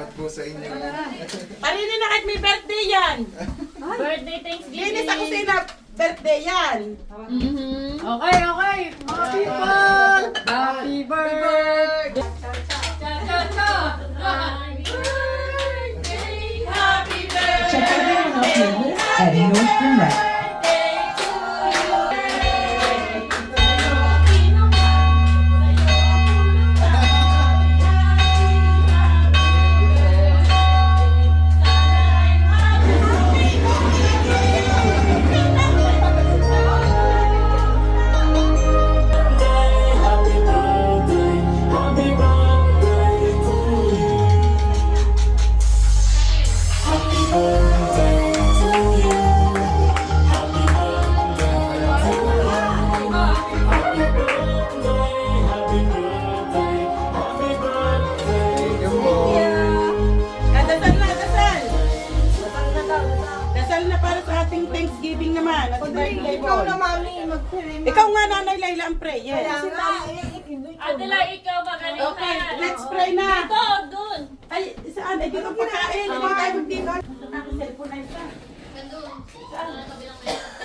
lahat po sa inyo. Parinin na kahit may birthday yan. Birthday Thanksgiving. Linis sa kusina, birthday yan. Okay, okay. Mga people. Happy birthday. Cha-cha-cha. Happy birthday. Happy birthday. Check everyone out your list at Nordstrom Rack. Dasal na para sa ating Thanksgiving naman. At birthday Ikaw na, boy. mami, mag-pray. Ikaw nga, Nanay Layla, ang prayer. Adela, ikaw magaling Okay, ka. let's pray na. Dito, dun. Ay, saan? Ay, dito pagkain. Hindi tayo magdino. Ako, cellphone na isa. Saan?